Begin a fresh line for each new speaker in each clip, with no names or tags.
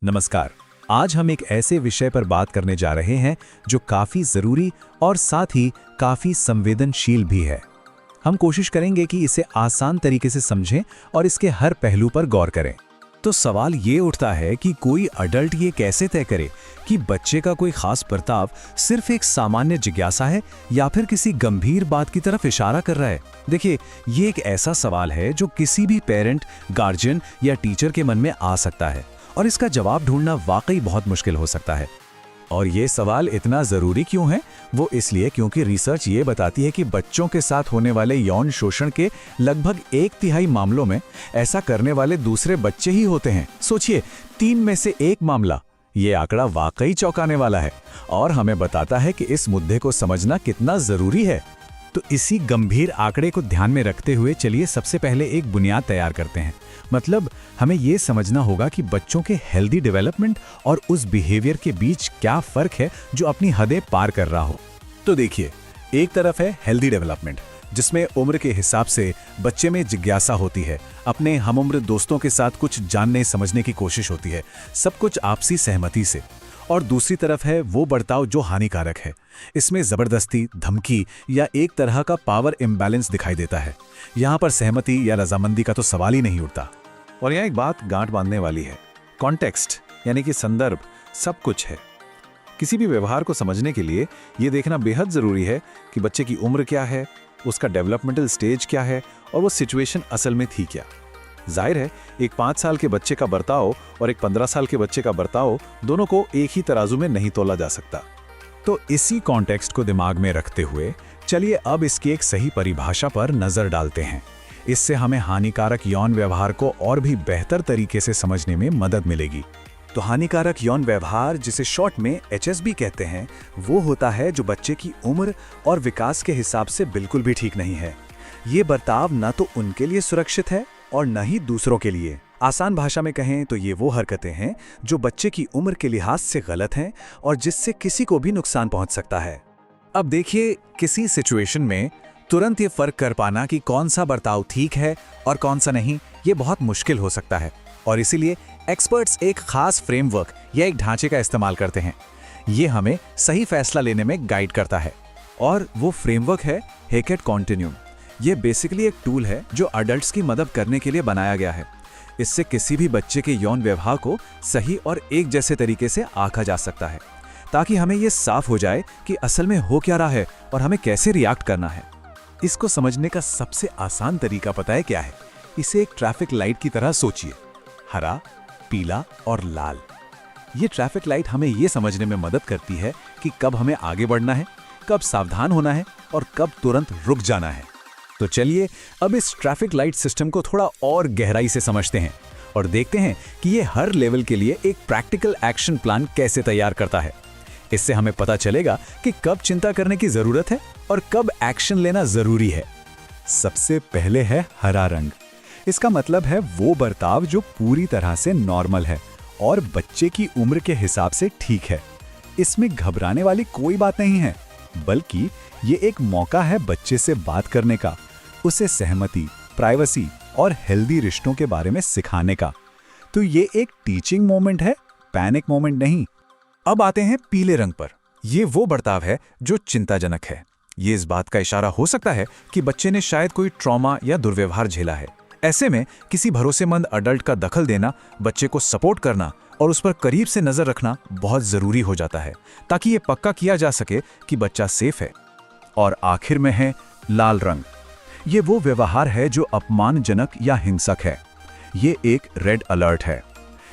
नमस्कार। आज हम एक ऐसे विषय पर बात करने जा रहे हैं जो काफी जरूरी और साथ ही काफी संवेदनशील भी है। हम कोशिश करेंगे कि इसे आसान तरीके से समझें और इसके हर पहलू पर गौर करें। तो सवाल ये उठता है कि कोई अडल्ट ये कैसे तय करे कि बच्चे का कोई खास बर्ताव सिर्फ एक सामान्य जिज्ञासा है या फिर किसी गंभीर बात की तरफ इशारा कर रहा है। देखिए, ये एक ऐसा सवाल है जो किसी भी पेरेंट, गार्जियन या टीचर के मन में आ सकता है और इसका जवाब ढूंढना वाकई बहुत मुश्किल हो सकता है। और ये सवाल इतना ज़रूरी क्यों है? वो इसलिए क्योंकि रिसर्च ये बताती है कि बच्चों के साथ होने वाले यौन शोषण के लगभग 1/3 मामलों में ऐसा करने वाले दूसरे बच्चे ही होते हैं। सोचिए, 3 में से 1 मामला। ये आंकड़ा वाकई चौंकाने वाला है और हमें बताता है कि इस मुद्दे को समझना कितना ज़रूरी है। तो इसी गंभीर आंकड़े को ध्यान में रखते हुए चलिए सबसे पहले एक बुनियाद तैयार करते हैं। मतलब हमें ये समझना होगा कि बच्चों के हेल्दी डेवलपमेंट और उस बिहेवियर के बीच क्या फ़र्क है जो अपनी हदें पार कर रहा हो। तो देखिए, एक तरफ है हेल्दी डेवलपमेंट, जिसमें उम्र के हिसाब से बच्चे में जिज्ञासा होती है, अपने हमउम्र दोस्तों के साथ कुछ जानने समझने की कोशिश होती है, सब कुछ आपसी सहमति से। और दूसरी तरफ है वो बर्ताव जो हानिकारक है। इसमें ज़बरदस्ती, धमकी या एक तरह का पावर इम्बैलेंस दिखाई देता है। यहाँ पर सहमति या रजामंदी का तो सवाल ही नहीं उठता। और यहाँ एक बात गांठ बांधने वाली है। कॉन्टेक्स्ट यानी कि संदर्भ सब कुछ है। किसी भी व्यवहार को समझने के लिए ये देखना बेहद ज़रूरी है कि बच्चे की उम्र क्या है, उसका डेवलपमेंटल स्टेज क्या है और वो सिचुएशन असल में थी क्या। जाहिर है, एक 5 साल के बच्चे का बर्ताव और एक 15 साल के बच्चे का बर्ताव दोनों को एक ही तराजू में नहीं तोला जा सकता। तो इसी कॉन्टेक्स्ट को दिमाग में रखते हुए चलिए अब इसकी एक सही परिभाषा पर नजर डालते हैं। इससे हमें हानिकारक यौन व्यवहार को और भी बेहतर तरीके से समझने में मदद मिलेगी। तो हानिकारक यौन व्यवहार, जिसे शॉर्ट में HSB कहते हैं, वो होता है जो बच्चे की उम्र और विकास के हिसाब से बिल्कुल भी ठीक नहीं है। ये बर्ताव न तो उनके लिए सुरक्षित है और न ही दूसरों के लिए। आसान भाषा में कहें तो ये वो हरकतें हैं जो बच्चे की उम्र के लिहाज से गलत हैं और जिससे किसी को भी नुकसान पहुंच सकता है। अब देखिए, किसी सिचुएशन में तुरंत ये फर्क कर पाना कि कौन सा बर्ताव ठीक है और कौन सा नहीं, ये बहुत मुश्किल हो सकता है। और इसीलिए एक्सपर्ट्स एक खास फ्रेमवर्क या एक ढांचे का इस्तेमाल करते हैं। ये हमें सही फैसला लेने में गाइड करता है और वो फ्रेमवर्क है हैकेट कॉन्टिन्यूम। ये बेसिकली एक टूल है जो अडल्ट्स की मदद करने के लिए बनाया गया है। इससे किसी भी बच्चे के यौन व्यवहार को सही और एक जैसे तरीके से आंका जा सकता है, ताकि हमें ये साफ हो जाए कि असल में हो क्या रहा है और हमें कैसे रिएक्ट करना है। इसको समझने का सबसे आसान तरीका पता है क्या है? इसे एक ट्रैफिक लाइट की तरह सोचिए। हरा, पीला और लाल। ये ट्रैफिक लाइट हमें ये समझने में मदद करती है कि कब हमें आगे बढ़ना है, कब सावधान होना है और कब तुरंत रुक जाना है। तो चलिए अब इस ट्रैफिक लाइट सिस्टम को थोड़ा और गहराई से समझते हैं और देखते हैं कि ये हर लेवल के लिए एक प्रैक्टिकल एक्शन प्लान कैसे तैयार करता है। इससे हमें पता चलेगा कि कब चिंता करने की जरूरत है और कब एक्शन लेना जरूरी है। सबसे पहले है हरा रंग। इसका मतलब है वो बर्ताव जो पूरी तरह से नॉर्मल है और बच्चे की उम्र के हिसाब से ठीक है। इसमें घबराने वाली कोई बात नहीं है, बल्कि ये एक मौका है बच्चे से बात करने का, उसे सहमति, प्राइवेसी और हेल्दी रिश्तों के बारे में सिखाने का। तो ये एक टीचिंग मोमेंट है, पैनिक मोमेंट नहीं। अब आते हैं पीले रंग पर। ये वो बर्ताव है जो चिंताजनक है। ये इस बात का इशारा हो सकता है कि बच्चे ने शायद कोई ट्रॉमा या दुर्व्यवहार झेला है। ऐसे में किसी भरोसेमंद अडल्ट का दखल देना, बच्चे को सपोर्ट करना और उस पर करीब से नजर रखना बहुत जरूरी हो जाता है, ताकि ये पक्का किया जा सके कि बच्चा सेफ है। और आखिर में है लाल रंग। ये वो व्यवहार है जो अपमानजनक या हिंसक है। ये एक रेड अलर्ट है।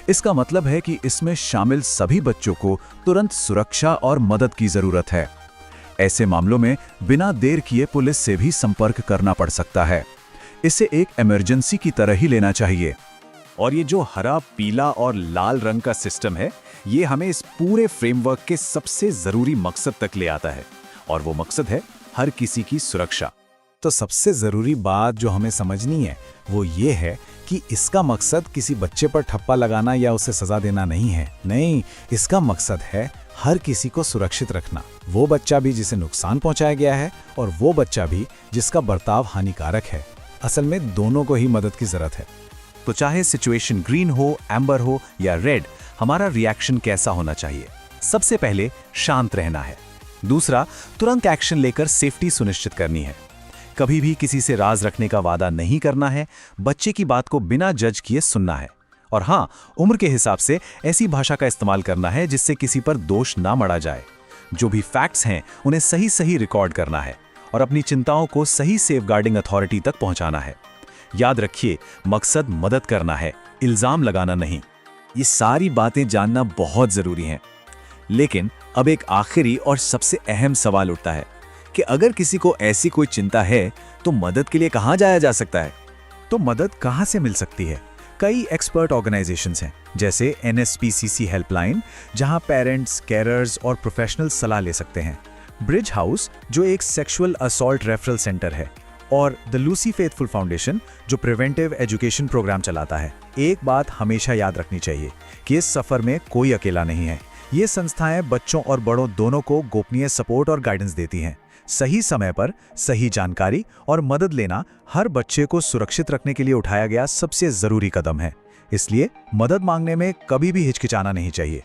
इसका मतलब है कि इसमें शामिल सभी बच्चों को तुरंत सुरक्षा और मदद की जरूरत है। ऐसे मामलों में बिना देर किए पुलिस से भी संपर्क करना पड़ सकता है। इसे एक इमरजेंसी की तरह ही लेना चाहिए। और ये जो हरा, पीला और लाल रंग का सिस्टम है, ये हमें इस पूरे फ्रेमवर्क के सबसे जरूरी मकसद तक ले आता है, और वो मकसद है हर किसी की सुरक्षा। तो सबसे जरूरी बात जो हमें समझनी है वो ये है कि इसका मकसद किसी बच्चे पर ठप्पा लगाना या उसे सजा देना नहीं है। नहीं, इसका मकसद है हर किसी को सुरक्षित रखना। वो बच्चा भी जिसे नुकसान पहुंचाया गया है और वो बच्चा भी जिसका बर्ताव हानिकारक है। असल में दोनों को ही मदद की जरूरत है। तो चाहे सिचुएशन ग्रीन हो, एम्बर हो या रेड, हमारा रिएक्शन कैसा होना चाहिए। सबसे पहले शांत रहना है। दूसरा, तुरंत एक्शन लेकर सेफ्टी सुनिश्चित करनी है। कभी भी किसी से राज रखने का वादा नहीं करना है। बच्चे की बात को बिना जज किए सुनना है। और हाँ, उम्र के हिसाब से ऐसी भाषा का इस्तेमाल करना है जिससे किसी पर दोष ना मढ़ा जाए। जो भी फैक्ट्स हैं उन्हें सही सही रिकॉर्ड करना है और अपनी चिंताओं को सही सेफगार्डिंग अथॉरिटी तक पहुंचाना है। याद रखिए, मकसद मदद करना है, इल्जाम लगाना नहीं। ये सारी बातें जानना बहुत जरूरी हैं। लेकिन अब एक आखिरी और सबसे अहम सवाल उठता है कि अगर किसी को ऐसी कोई चिंता है तो मदद के लिए कहां जाया जा सकता है? तो मदद कहां से मिल सकती है? कई एक्सपर्ट ऑर्गेनाइजेशंस हैं, जैसे NSPCC हेल्पलाइन, जहां पेरेंट्स, केयरर्स और प्रोफेशनल्स सलाह ले सकते हैं। ब्रिज हाउस, जो एक सेक्सुअल असॉल्ट रेफरल सेंटर है, और द लूसी फेथफुल फाउंडेशन, जो प्रिवेंटिव एजुकेशन प्रोग्राम चलाता है। एक बात हमेशा याद रखनी चाहिए कि इस सफर में कोई अकेला नहीं है। ये संस्थाएं बच्चों और बड़ों दोनों को गोपनीय सपोर्ट और गाइडेंस देती हैं। सही समय पर सही जानकारी और मदद लेना हर बच्चे को सुरक्षित रखने के लिए उठाया गया सबसे जरूरी कदम है। इसलिए मदद मांगने में कभी भी हिचकिचाना नहीं चाहिए।